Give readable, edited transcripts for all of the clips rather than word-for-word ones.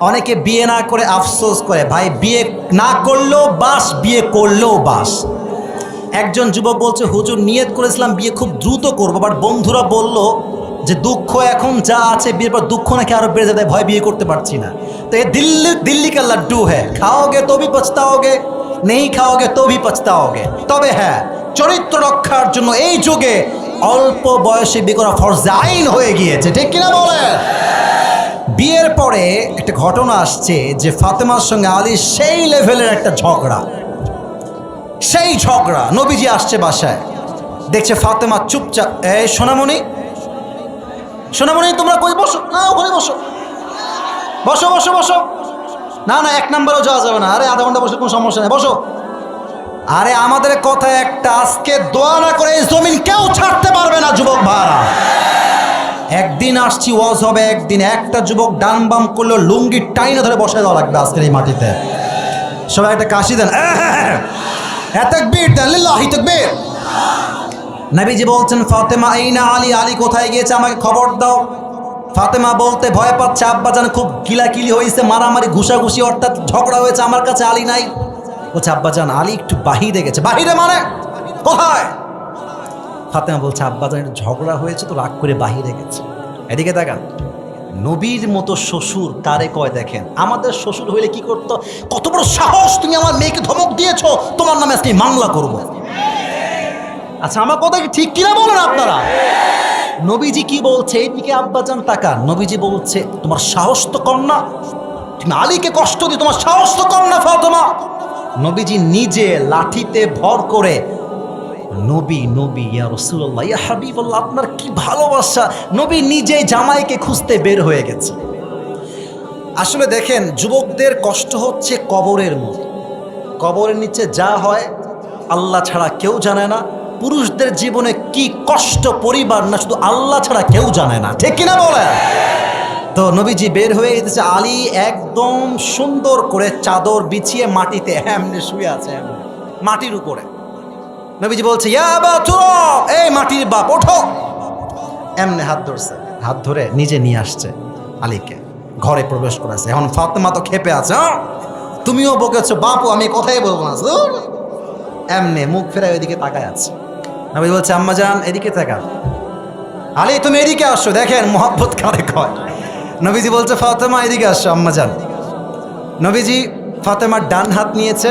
অনেকে বিয়ে না করে আফসোস করে, ভাই বিয়ে না করলেও বাস, বিয়ে করলেও বাস। একজন যুবক বলছে, হুজুর নিয়ত করেছিলাম বিয়ে খুব দ্রুত করবো, বাট বন্ধুরা বলল যে দুঃখ এখন যা আছে বিয়ের পর দুঃখ নাকি আরো বেড়ে যায়, ভয় বিয়ে করতে পারছি না। তো এই দিল্লি কা লাড্ডু হ্যাঁ, খাওগে তো ভি পছতাওগে, নেই খাওগে তো ভি পছতাওগে। তবে হ্যাঁ, চরিত্র রক্ষার জন্য এই যুগে অল্প বয়সে বিয়ে করা ফরজে আইন হয়ে গিয়েছে, ঠিক কিনা বলে? বিয়ের পরে একটা ঘটনা আসছে যে ফাতেমার সঙ্গে আলীর সেই লেভেলের একটা ঝগড়া, সেই ঝগড়া। নবীজি আসছে বাসায়, দেখছে ফাতেমা চুপচাপ। এই সোনামণি, সোনামণি তোমরা কই? বসো না, ওখানে বসো, বসো বসো বসো। না না, এক নাম্বারও যাওয়া যাবে না। আরে আধা ঘন্টা বসে কোনো সমস্যা নেই, বসো। আরে আমাদের কথা একটা, আজকে দোয়া না করে এই জমিন কেউ ছাড়তে পারবে না যুবক ভাড়া। একদিন আসছি ওয়াজ হবে, একদিন একটা যুবক ডান বাম করলো লুঙ্গি টাইনে ধরে বসে দেওয়া লাগবে আজকের এই মাটিতে। সবাই একটা কাশি দেন, তাকবীর দেন, লিল্লাহি তাকবীর। নবীজি বলছেন, ফাতেমা আইনা আলী, আলী কোথায় গিয়েছে আমাকে খবর দাও। ফাতেমা বলতে ভয় পাচ্ছে, আব্বাজান খুব কিলাকিলি হয়েছে, মারামারি ঘুষাঘুষি অর্থাৎ ঝগড়া হয়েছে, আমার কাছে আলী নাই। বলছে আব্বাজান আলী একটু বাহিরে গেছে। বাহিরে মানে কোথায়? ফাতেমা বলছে আব্বাজান একটু ঝগড়া হয়েছে তো রাগ করে বাহিরে গেছে। এদিকে দেখান, নবীর মতো শ্বশুর কারে কয় দেখেন। আমাদের শ্বশুর হইলে কি করতো? কত বড় সাহস, তুমি আমার মেয়েকে ধমক দিয়েছো, তোমার নামে আজকে মামলা করবো। আচ্ছা আমার কথা কি ঠিক কিনা বলেন আপনারা? নবীজি কি বলছে? এইদিকে আব্বাজান তাকান, নবীজি বলছে তোমার সাহস তো কম না, তুমি আলীকে কষ্ট দিও, তোমার সাহস তো কম না ফাতেমা। নবীজি নিজে লাঠিতে ভর করে, নবী নবী ইয়া রাসূলুল্লাহ ইয়া হাবিবাল্লাহ, আপনার কি ভালোবাসা। নবী নিজে জামাইকে খুঁজতে বের হয়ে গেছে। আসলে দেখেন, যুবকদের কষ্ট হচ্ছে কবরের মতো। কবরের নিচে যা হয় আল্লাহ ছাড়া কেউ জানে না। পুরুষদের জীবনে কি কষ্ট পরিবার না শুধু আল্লাহ ছাড়া কেউ জানে না, ঠিক কিনা বলে? তো নবীজি বের হয়ে গেছে, আলী একদম সুন্দর করে চাদর বিছিয়ে মাটিতে এমনি শুয়ে আছে, এমনি মাটির উপরে। নবীজি বলছে, ইয়া আবা তুরাব, এই মাটির বাপ ওঠো। এমনি হাত ধরছে, হাত ধরে নিজে নিয়ে আসছে আলীকে, ঘরে প্রবেশ করেছে। এখন ফাতেমা তো খেপে আছে, তুমিও বকেছো বাপু, আমি কথাই বলবো না। এমনি মুখ ফেরা ওইদিকে তাকায় আছে। নবীজি বলছে আম্মাজান এদিকে তাকান, আলী তুমি এদিকে আসো। দেখেন মোহাব্বত কারে কয়। নবীজি বলছে ফাতেমা এদিকে আসো আম্মাজান। নবীজি ফাতেমার ডান হাত নিয়েছে।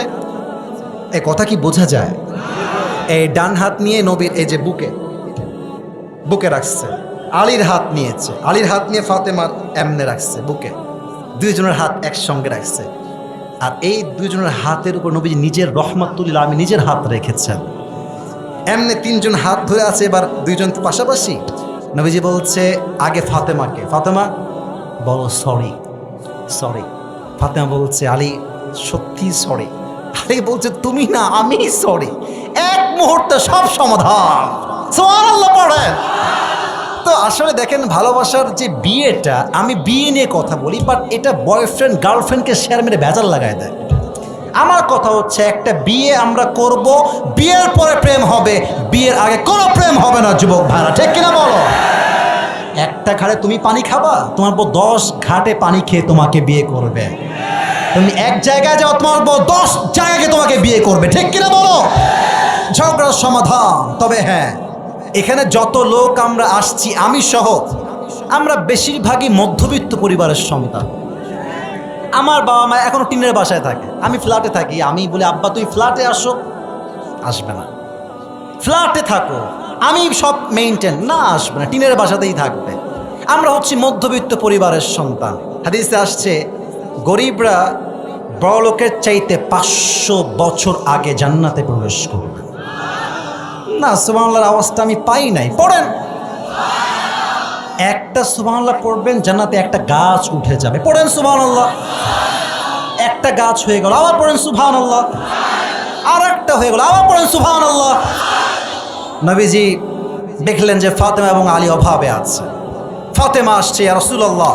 এই কথা কি বোঝা যায়? এই ডান হাত নিয়ে নবীর এই যে বুকে রাখছে। আলীর হাত নিয়েছে, আলীর হাত নিয়ে ফাতেমার এমনে রাখছে বুকে, দুইজনের হাত একসঙ্গে রাখছে। আর এই দুইজনের হাতের উপর নবীজি নিজের রহমাতুল আলামিন নিজের হাত রেখেছেন। এমনি তিনজন হাত ধরে আছে, এবার দুইজন পাশাপাশি। নবীজি বলছে আগে ফাতেমাকে, ফাতেমা বলো সরি সরি। ফাতেমা বলছে আলী সত্যি সরি। আলী বলছে তুমি না আমি সরি, এক মুহূর্তে সব সমাধান। সুবহানাল্লাহ পড়েন। তো আসলে দেখেন ভালোবাসার যে বিয়েটা, আমি বিয়ে নিয়ে কথা বলি, বাট এটা বয়ফ্রেন্ড গার্লফ্রেন্ডকে শেয়ার মেরে ভেজাল লাগায় দেয়। আমার কথা হচ্ছে একটা বিয়ে আমরা করব, বিয়ের পরে প্রেম হবে, বিয়ের আগে কোনো প্রেম হবে না যুবক ভাইরা, ঠিক কিনা বলো? একটা ঘাটে তুমি পানি খাবা, তোমার বউ 10 ঘাটে পানি খেয়ে তোমাকে বিয়ে করবে। তুমি এক জায়গায় যাও, তোমার বউ 10 জায়গায় তোমাকে বিয়ে করবে, ঠিক কিনা বলো? ঝগড়ার সমাধান। তবে হ্যাঁ, এখানে যত লোক আমরা আসছি আমি সহ, আমরা বেশিরভাগই মধ্যবিত্ত পরিবারের সন্তান। আমার বাবা মা এখনো টিনের বাসায় থাকে, আমি ফ্ল্যাটে থাকি। আমি বলি আব্বা তুই ফ্ল্যাটে আসো, আসবে না। ফ্ল্যাটে থাকো, আমি সব মেইনটেন, না আসবে না, টিনের বাসাতেই থাকবে। আমরা হচ্ছি মধ্যবিত্ত পরিবারের সন্তান। হাদিসে আসছে গরিবরা বড়লোকের চাইতে 500 বছর আগে জান্নাতে প্রবেশ করবে। না সুবহানাল্লাহর আওয়াজটা আমি পাই নাই, পড়েন। একটা সুবহানাল্লাহ পড়বেন, জান্নাতে একটা গাছ উঠে যাবে, পড়েন সুবহানাল্লাহ। একটা গাছ হয়ে গেল, আবার পড়েন সুবহানাল্লাহ। আর একটা হয়ে গেল, আবার পড়েন সুবহানাল্লাহ। নবীজি দেখলেন যে ফাতেমা এবং আলী অভাবে আছে। ফাতেমা আসছে, ইয়া রাসূলুল্লাহ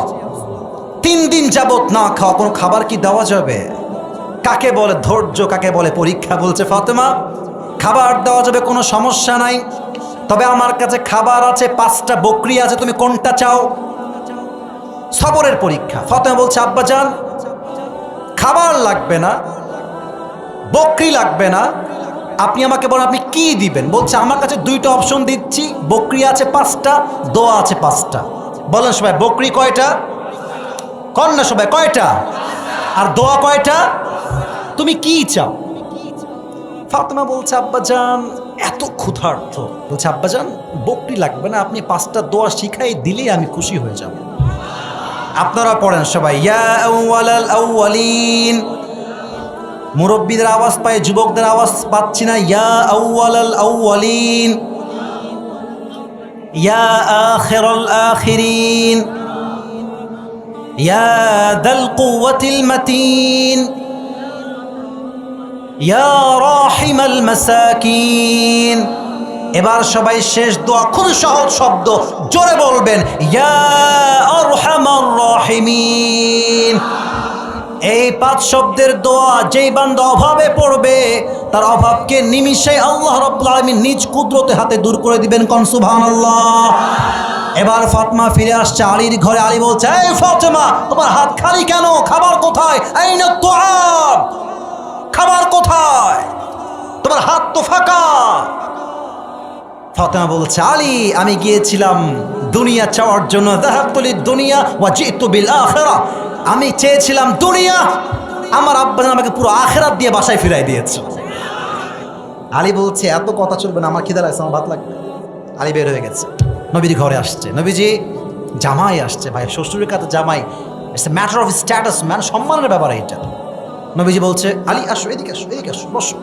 3 দিন যাবত না খাওয়া, কোনো খাবার কি দেওয়া যাবে? কাকে বলে ধৈর্য, কাকে বলে পরীক্ষা। বলছে ফাতেমা খাবার দেওয়া যাবে, কোনো সমস্যা নাই, তবে আমার কাছে খাবার আছে, 5টা বকরি আছে, তুমি কোনটা চাও? সবরের পরীক্ষা। ফাতেমা বলছে আব্বাজান খাবার লাগবে না, বকরি লাগবে না, আপনি আমাকে বলেন আপনি কি দিবেন। বলছে আমার কাছে দুইটা অপশন দিচ্ছি, বকরি আছে 5টা, দোয়া আছে 5টা। বলেন সবাই বকরি কয়টা? কন্যা সবাই কয়টা? আর দোয়া কয়টা? তুমি কি চাও? ফাতেমা বলছে আব্বাজান এত ক্ষুধার্ত, বলছে আব্বাজান বকরি লাগবে না, আপনি 5টা দোয়া শিখাই দিলেই আমি খুশি হয়ে যাব। আপনারা পড়েন সবাই, ইয়া আউয়ালাল আউয়ালিন। মুরব্বীদের আওয়াজ পায়, যুবকদের আওয়াজ পাচ্ছি না। ইয়া আউয়ালাল আউয়ালিন, ইয়া আখিরাল আখিরিন, ইয়া দাল কুওয়াতিল মাতিন, ইয়া রাহিমাল মাসাকিন। এবার সবাই শেষ দোয়া, খুব সহজ শব্দ, জোরে বলবেন, ইয়া আরহামার রাহিমিন। এই 5 শব্দের দোয়া যেই বান্দা অভাবে পড়বে, তার অভাবকে নিমিষে আল্লাহ রাব্বুল আলামিন নিজ কুদরতে হাতে দূর করে দিবেন। কোন সুবহানাল্লাহ। এবার ফাতেমা ফিরে আসছে আলীর ঘরে। আলী বলছে, এই ফাতেমা তোমার হাত খালি কেন? খাবার কোথায়? আইনা তুআম, খাবার কোথায়? তোমার হাত তো ফাঁকা। ফাতেমা বলছে, আলী আমি গিয়েছিলাম দুনিয়া চাওয়ার জন্য, যাহাবতু লিদ দুনিয়া ওয়া জিতু বিল আখিরাহ। আমি চেয়েছিলাম দুনিয়া, আমার আব্বা আমাকে পুরো আখিরাত দিয়ে বাসায় ফিরাই দিয়েছে। আলী বলছে এত কথা চলবে না, আমার খিদা লাগছে, আমার ভাত লাগবে। আলী বের হয়ে গেছে, নবীর ঘরে আসছে। নবীজি জামাই আসছে, ভাই শ্বশুরের কাছে জামাই, it's a matter of status, man, সম্মানের ব্যাপার এটা। নবীজি বলছে, আলী আসো, এদিকে আসো, এদিকে আসো, বসো।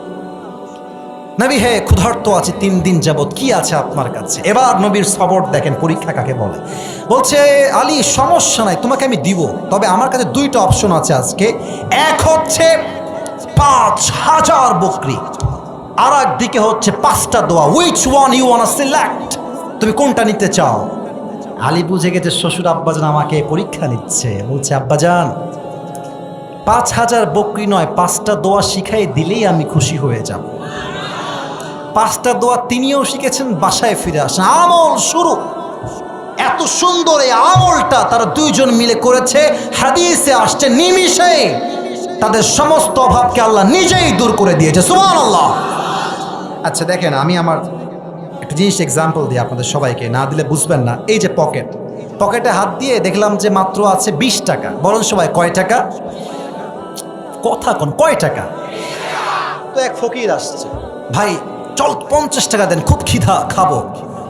নবী, হে ক্ষুধার্ত আছে 3 দিন যাবত, কি আছে আপনার কাছে? এবার নবীর সবর দেখেন, পরীক্ষা কাকে বলে। বলছে, আলী সমস্যা নাই, তোমাকে আমি দিব, তবে আমার কাছে 2টা অপশন আছে আজকে। এক হচ্ছে 5000 বকরি, আর একদিকে হচ্ছে 5টা দোয়া। Which one you want to select? তুমি কোনটা নিতে চাও? আলী বুঝে গেছে শ্বশুর আব্বাজান আমাকে পরীক্ষা নিচ্ছে। বলছে, আব্বাজান 5000 বকরি নয়, 5টা দোয়া শিখাই দিলেই আমি খুশি হয়ে যাব। 5টা দোয়া তিনিও শিখেছেন, বাসায় ফিরে আসেন, আমল শুরু। এত সুন্দর এই আমলটা তারা 2 জন মিলে করেছে। হাদিসে আসছে নিমিষে তাদের সমস্ত অভাবকে আল্লাহ নিজেই দূর করে দিয়েছে। সুবহানাল্লাহ। আচ্ছা দেখেন, আমি আমার একটা জিনিস এক্সাম্পল দিই আপনাদের সবাইকে, না দিলে বুঝবেন না। এই যে পকেটে হাত দিয়ে দেখলাম যে মাত্র আছে 20 টাকা। বলুন সবাই কয় টাকা? কথা কোন, কয় টাকা? তো এক ফকির আসছে, ভাই চল 50 টাকা দেন, খুব খিদা, খাবো।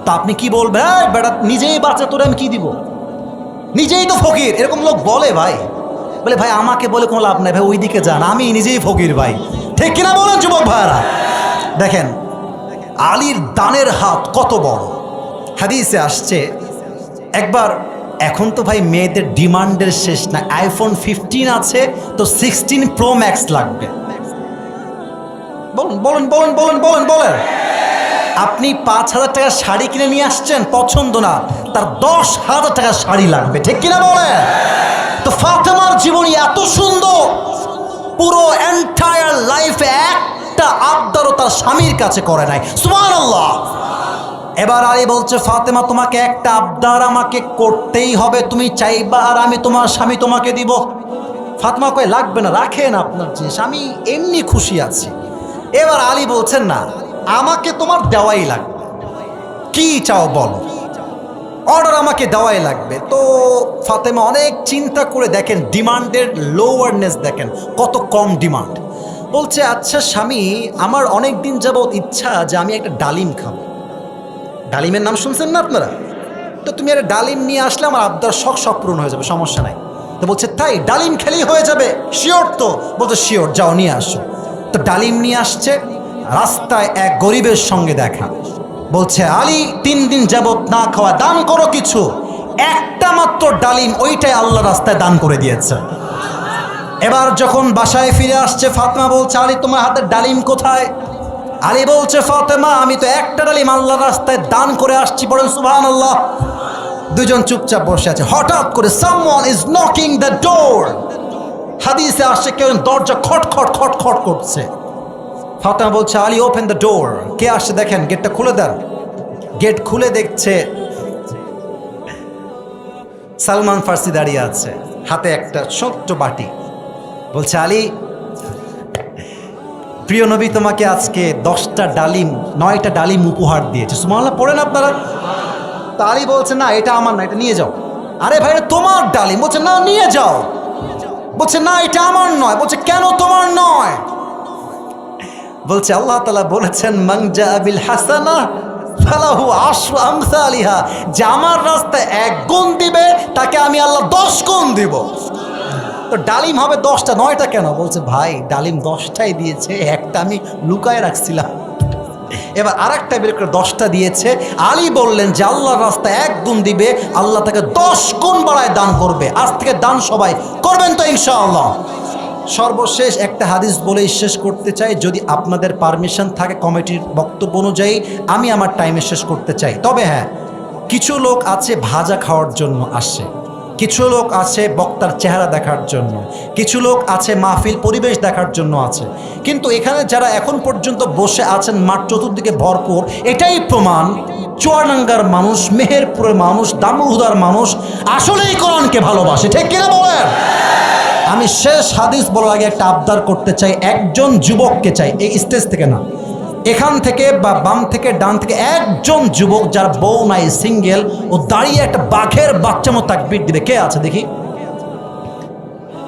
তা আপনি কি বলবেন? বেটা নিজেই বাঁচা, তোরে আমি কি দিব? নিজেই তো ফকির, এরকম লোক বলে ভাই। বলে ভাই আমাকে বলে কোনো লাভ নাই ভাই, ওইদিকে যান, আমি নিজেই ফকির ভাই। ঠিক কিনা বলেন যুবক ভাইরা? দেখেন আলীর দানের হাত কত বড়। হাদিসে আসছে একবার, এখন তো ভাই মেয়েদের ডিমান্ডের শেষ না, আইফোন 15 আছে তো 16 প্রো ম্যাক্স লাগবে। বলুন বলুন বলুন বলুন বলুন বলেন। আপনি 5000 টাকার শাড়ি কিনে নিয়ে আসছেন, পছন্দ না, তার 10,000 টাকার শাড়ি লাগবে। ঠিক কিনা বলেন? তো ফাতেমার জীবনী এত সুন্দর, পুরো এন্টায়ার লাইফে একটা আবদারও তার স্বামীর কাছে করে নাই। সুবহানাল্লাহ। এবার আলী বলছে, ফাতেমা তোমাকে একটা আবদার আমাকে করতেই হবে, তুমি চাইবা আর আমি তোমার স্বামী তোমাকে দিব। ফাতেমা কয় লাগবে না, রাখেন আপনার জিনিস, আমি এমনি খুশি আছি। এবার আলী বলছেন, না আমাকে তোমার দেওয়াই লাগবে, কি চাও বলো, অর্ডার আমাকে দেওয়াই লাগবে। তো ফাতেমা অনেক চিন্তা করে দেখেন ডিমান্ডের লোয়ারনেস, দেখেন কত কম ডিমান্ড। বলছে, আচ্ছা স্বামী, আমার অনেক দিন যাবত ইচ্ছা যে আমি একটা ডালিম খাবো। ডালিমের নাম শুনছেন না আপনারা? তো তুমি একটা ডালিম নিয়ে আসলে আমার আবদার শখ পূরণ হয়ে যাবে, সমস্যা নাই। তো বলছে, তাই ডালিম খেলেই হয়ে যাবে? শিওর তো? বলছে শিওর, যাও নিয়ে আসো। তো ডালিম নিয়ে আসছে, রাস্তায় এক গরিবের সঙ্গে দেখা। বলছে, আলী 3 দিন যাবত না খাওয়া, দান করো কিছু। একটা মাত্র ডালিম, ওইটাই আল্লাহ রাস্তায় দান করে দিয়েছে। এবার যখন বাসায় ফিরে আসছে, ফাতেমা বলছে, আলী তোমার হাতের ডালিম কোথায়? আলী বলছে, ফাতেমা আমি তো একটা ডালিম আল্লাহ রাস্তায় দান করে আসছি। বলেন সুবহানাল্লাহ। 2 জন চুপচাপ বসে আছে। হঠাৎ করে someone is knocking the door. হাদিসে আসছে কেউ দরজা খট খট খট খট করছে। ফাতেমা বলছে, আলী ওপেন দ্য ডোর। কে আসছে দেখেন, গেটটা খুলে দেন। গেট খুলে দেখছে সালমান ফার্সি দাঁড়িয়ে আছে, হাতে একটা ছোট্ট বাটি। বলছে আলী, প্রিয় নবী তোমাকে আজকে 10টা ডালিম 9টা ডালিম উপহার দিয়েছে। সুবহানাল্লাহ পড়েন আপনারা। তা আলী বলছে না এটা আমার না, এটা নিয়ে যাও। আরে ভাই এটা তোমার ডালিম। বলছে না নিয়ে যাও। বলছে না এটা আমার নয়। বলছে কেন তোমার নয়? বলছে আল্লাহ তাআলা বলেছেন মান জা বিল হাসানা ফালাহু আশরু আমসালিহা, যে আমার রাস্তায় 1 গুণ দিবে তাকে আমি আল্লাহ 10 গুণ দিব। তো ডালিম হবে 10টা, 9টা কেন? বলছে ভাই ডালিম 10টাই দিয়েছে, একটা আমি লুকায় রাখছিলাম, এবার আরেকটা বের করে 10টা দিয়েছে। আলী বললেন যে আল্লাহর রাস্তায় 1 গুণ দিবে, আল্লাহ তাকে 10 গুণ বাড়ায় দান করবে। আজ থেকে দান সবাই করবেন তো ইনশাআল্লাহ। সর্বশেষ একটা হাদিস বলেই শেষ করতে চাই, যদি আপনাদের পারমিশন থাকে কমিটির বক্তব্য অনুযায়ী আমি আমার টাইমে শেষ করতে চাই। তবে হ্যাঁ, কিছু লোক আছে ভাজা খাওয়ার জন্য আসে, কিছু লোক আছে বক্তার চেহারা দেখার জন্য, কিছু লোক আছে মাহফিল পরিবেশ দেখার জন্য আছে। কিন্তু এখানে যারা এখন পর্যন্ত বসে আছেন মাঠ চতুর্দিকে ভরপুর, এটাই প্রমাণ চুয়াডাঙ্গার মানুষ, মেহেরপুরের মানুষ, দামোহদার মানুষ আসলেই কোরআনকে ভালোবাসে। ঠিক কিনা বলেন? আমি শেষ হাদিস বলার আগে একটা আবদার করতে চাই, একজন যুবককে চাই, এই স্টেজ থেকে না, এখান থেকে বা বাম থেকে ডান থেকে একজন যুবক যার বউ নাই, সিঙ্গেল, ও দাঁড়িয়ে একটা বাঘের বাচ্চা মতো তাকবীর দিবে। কে আছে দেখি?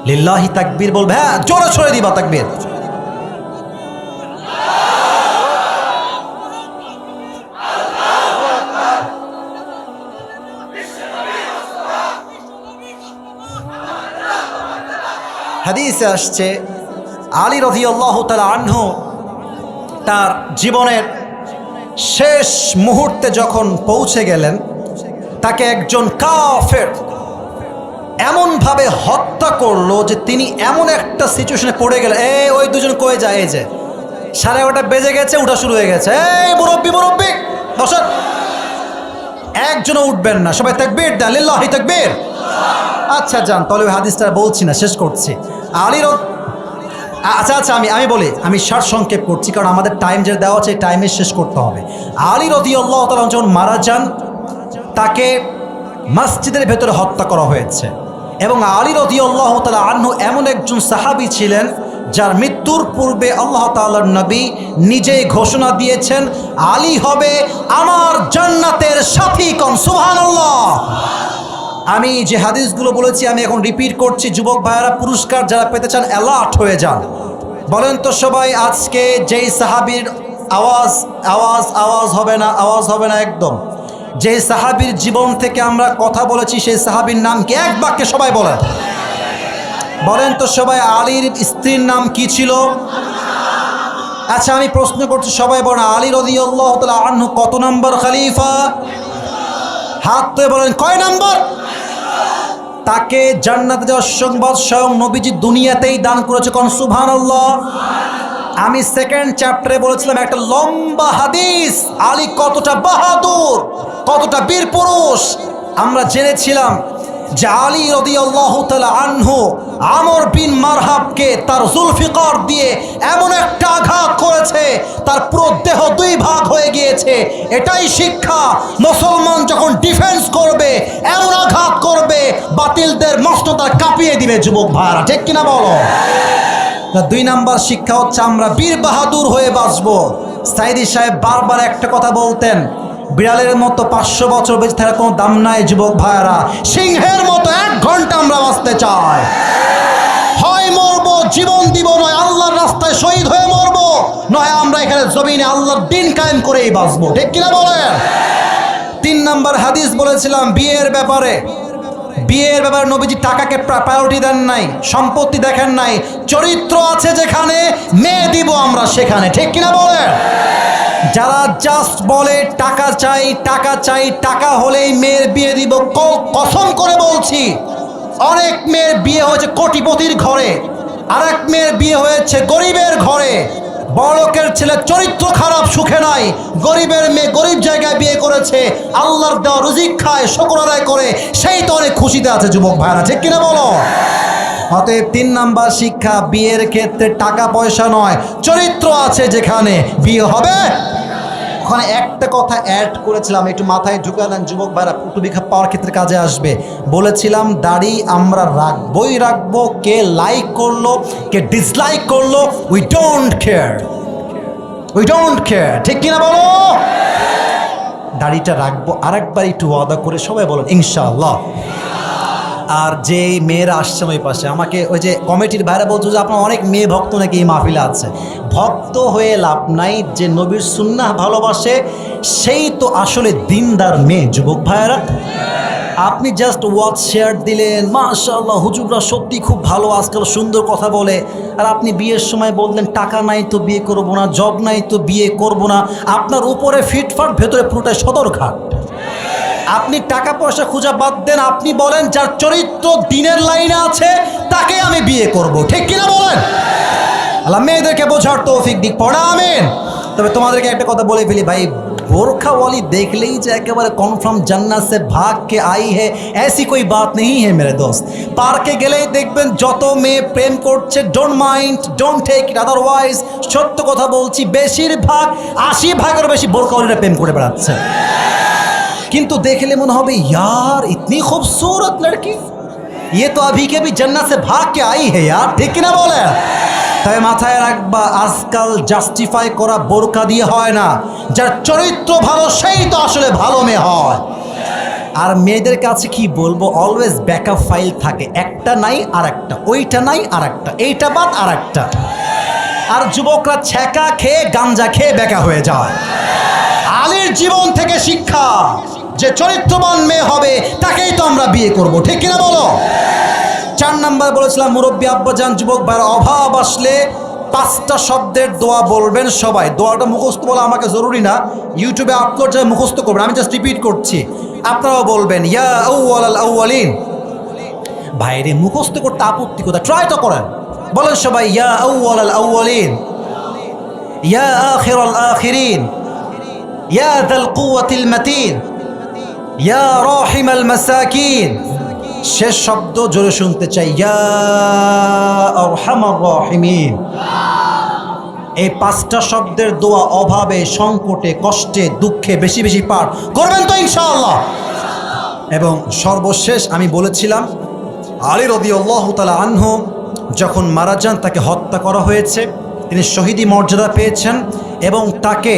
লিল্লাহি তাকবীর বলবে। হ্যাঁ জোরে ছড়ে দিবা তাকবীর। হাদিসে আসছে আলী রাদিয়াল্লাহু তাআলা আনহু তার জীবনের শেষ মুহূর্তে যখন পৌঁছে গেলেন, তাকে একজন কাফের এমনভাবে হত্যা করলো যে তিনি এমন একটা সিচুয়েশনে পড়ে গেলেন। ওই দুজন কয়ে যায়, এই যে 11:30 বেজে গেছে, উঠা শুরু হয়ে গেছে। মুরব্বি মুরব্বি বসেন, একজনও উঠবেন না, সবাই তাকবীর দেন, লিল্লাহি তাকবীর। আচ্ছা যান, তাহলে ওই হাদিসটা বলছি না, শেষ করছি। আচ্ছা আমি বলি, আমি সারসংক্ষেপ করছি, কারণ আমাদের টাইম যে দেওয়া আছে টাইমে শেষ করতে হবে। আলী রাদিয়াল্লাহু তাআলা যখন মারা যান, তাকে মসজিদের ভেতরে হত্যা করা হয়েছে। এবং আলী রাদিয়াল্লাহু তাআলা আনহু এমন একজন সাহাবী ছিলেন যার মৃত্যুর পূর্বে আল্লাহ তাআলার নবী নিজেই ঘোষণা দিয়েছেন, আলী হবে আমার জান্নাতের সাথী। কোন সুবহানাল্লাহ। আমি যে হাদিসগুলো বলেছি আমি এখন রিপিট করছি। যুবক ভাইয়েরা পুরস্কার যারা পেতে চান অ্যালার্ট হয়ে যান। বলেন তো সবাই, আজকে যেই সাহাবীর আওয়াজ হবে না একদম, যেই সাহাবীর জীবন থেকে আমরা কথা বলেছি সেই সাহাবীর নাম কি? এক বাক্যে সবাই বলেন। বলেন তো সবাই, আলীর স্ত্রীর নাম কি ছিল? আচ্ছা আমি প্রশ্ন করছি, সবাই বলেন আলী রাদিয়াল্লাহু তাআলা আনহু কত নম্বর খলিফা? হাত তুলে বলেন কয় নম্বর? তাকে জান্নাতে যাওয়ার সংবাদ স্বয়ং নবীজি দুনিয়াতেই দান করেছে। কোন সুবহানাল্লাহ। আমি সেকেন্ড চ্যাপ্টারে বলেছিলাম একটা লম্বা হাদিস, আলী কতটা বাহাদুর, কতটা বীর পুরুষ। আমরা জেনেছিলাম যে আলী রাদিয়াল্লাহু তাআলা আনহু আমর বিন মারহাবকে তার জুলফিকার দিয়ে এমন একটা আঘাত করেছে, তার পুরো দেহ 2 ভাগ হয়ে গিয়েছে। এটাই শিক্ষা, মুসলমান যখন ডিফেন্স করবে এমন আঘাত করবে বাতিলদের মস্ততা কাঁপিয়ে দিবে। যুবক ভাইরা ঠিক কিনা বলো? 2 নাম্বার শিক্ষা হচ্ছে আমরা বীর বাহাদুর হয়ে বাঁচবো। সাইদি সাহেব বারবার একটা কথা বলতেন, বিড়ালের মতো 500 বছর বেঁচে থাকার কোনো দাম নাই। যুবক ভাইয়েরা, সিংহের মতো 1 ঘন্টা আমরা বাঁচতে চাই। হয় মরবো, জীবন দিব, নয় আল্লাহর রাস্তায় শহীদ হয়ে মরবো, নয় আমরা এখানে জমিনে আল্লাহর দিন কায়েম করেই বাঁচবো। ঠিক কিনা বলেন? 3 নাম্বার হাদিস বলেছিলাম বিয়ের ব্যাপারে। বিয়ের ব্যাপারে নবীজি টাকাকে প্রায়োরিটি দেন নাই, সম্পত্তি দেখেন নাই, চরিত্র আছে যেখানে মেয়ে দিব আমরা সেখানে। ঠিক কিনা বলেন? যারা জাস্ট বলে টাকা চাই টাকা চাই, টাকা হলেই মেয়ের বিয়ে দিব, কসম করে বলছি অনেক মেয়ের বিয়ে হয়েছে কোটিপতির ঘরে, আরেক মেয়ের বিয়ে হয়েছে গরিবের ঘরে। বড়লোকের ছেলে চরিত্র খারাপ, সুখে নাই, গরিবের মেয়ে গরিব জায়গায় বিয়ে করেছে, আল্লাহর দেওয়া রুজিক খায়, শুকর আদায় করে, সেই তো অনেক খুশিতে আছে। যুবক ভাইরা ঠিক কিনা বলো? অতএব 3 নাম্বার শিক্ষা, বিয়ের ক্ষেত্রে টাকা পয়সা নয়, চরিত্র আছে যেখানে বিয়ে হবে। ওখানে একটা কথা অ্যাড করেছিলাম, একটু মাথায় ঢুকে দেন যুবক ভাইরা, টুবিখা পাওয়ার ক্ষেত্রে কাজে আসবে। বলেছিলাম দাড়ি আমরা রাখবই রাখবো, কে লাইক করলো কে ডিসলাইক করলো we don't care, we don't care, ঠিক কিনা বলো? দাড়িটা রাখবো। আরেকবার একটু ওয়াদা করে সবাই বলেন ইনশাআল্লাহ। আর যে মেয়েরা আসছে ওই পাশে, আমাকে ওই যে কমিটির ভাইরা বলছো যে আপনার অনেক মেয়ে ভক্ত নাকি এই মাহফিলে আছে। ভক্ত হয়ে লাভ নাই, যে নবীর সুন্নাহ ভালোবাসে সেই তো আসলে দিনদার মেয়ে। যুবক ভাইয়েরা, আপনি জাস্ট ওয়াচ শেয়ার দিলেন, মাশাআল্লাহ হুজুররা সত্যি খুব ভালো, আজকাল সুন্দর কথা বলে, আর আপনি বিয়ের সময় বললেন টাকা নাই তো বিয়ে করব না, জব নাই তো বিয়ে করব না। আপনার উপরে ফিটফাট, ভেতরে পুরোটাই সদরঘাট। আপনি টাকা পয়সা খোঁজা বাদ দেন, আপনি বলেন যার চরিত্র দিনের লাইনে আছে তাকে আমি বিয়ে করব, ঠিক কিনা বলেন? আল্লাহ মেয়েদেরকে বোঝার তৌফিক দিক, পড়া আমিন। তবে তোমাদেরকে একটা কথা বলে ফেলি ভাই, বোরখাওয়ালি দেখলেই যে একেবারে কনফার্ম জান্নাত সে ভাগ কে আই হে, ऐसी कोई बात नहीं है मेरे दोस्त। পার্কে গেলেই দেখবেন যত মেয়ে প্রেম করছে, don't mind, don't take it otherwise, সত্য কথা বলছি, বেশিরভাগ 80% বেশি বোরখাওয়ালিরা প্রেম করে বেড়াচ্ছে। কিন্তু দেখলে মনে হবে यार इतनी खूबसूरत लड़की, ये तो अभी के भी जन्नत से भाग के आई है यार, ঠিক কিনা বলে? তাই মাথায় রাখবা, আজকাল জাস্টিফাই করা বোরকা দিয়ে হয় না, যার চরিত্র ভালো সেই তো আসলে ভালো মেয়ে হয়। আর মেয়েদের কাছে কি বলবো, অলওয়েজ ব্যাকআপ ফাইল থাকে, একটা নাই আর একটা, ওইটা নাই আর একটা, এইটা বাদ আর একটা। আর যুবকরা ছ্যাঁকা খেয়ে গাঞ্জা খেয়ে বেকা হয়ে যায়। আলীর জীবন থেকে শিক্ষা, যে চরিত্রবান মেয়ে হবে তাকেই তো আমরা বিয়ে করব, ঠিক কিনা বলো? 4 নাম্বার বলেছিলাম মুরব্বী আব্বাজান, যুবক ভাইয়ের অভাব আসলে 5টা শব্দের দোয়া বলবেন সবাই। দোয়াটা মুখস্থ বলা আমাকে জরুরি না, ইউটিউবে আপলোড যায় মুখস্থ করবেন, আমি জাস্ট রিপিট করছি, আপনারাও বলবেন। ইয়া আউয়ালাল আউয়ালিন। বাইরে মুখস্থ করতে আপত্তি কোথায়, ট্রাই তো করেন, বলেন সবাই ইয়া আউয়ালাল আউয়ালিন, ইয়া আখিরাল আখিরিন, ইয়া যাল কুওয়াতিল মাতিন, ইয়া রাহিমাল মাসাকিন। শেষ শব্দ জোরে শুনতে চাই, ইয়া আরহামার রাহিমিন। এই 5টা শব্দের দোয়া অভাবে, সংকটে, কষ্টে, দুঃখে বেশি বেশি পাঠ করবেন তো ইনশাআল্লাহ। এবং সর্বশেষ আমি বলেছিলাম, আলী রাদিয়াল্লাহু তাআলা আনহু যখন মারা যান, তাকে হত্যা করা হয়েছে, তিনি শহীদি মর্যাদা পেয়েছেন এবং তাকে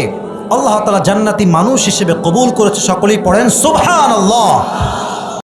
আল্লাহ তাআলা জান্নাতি মানুষ হিসেবে কবুল করেছে। সকলেই পড়েন সুবহানাল্লাহ।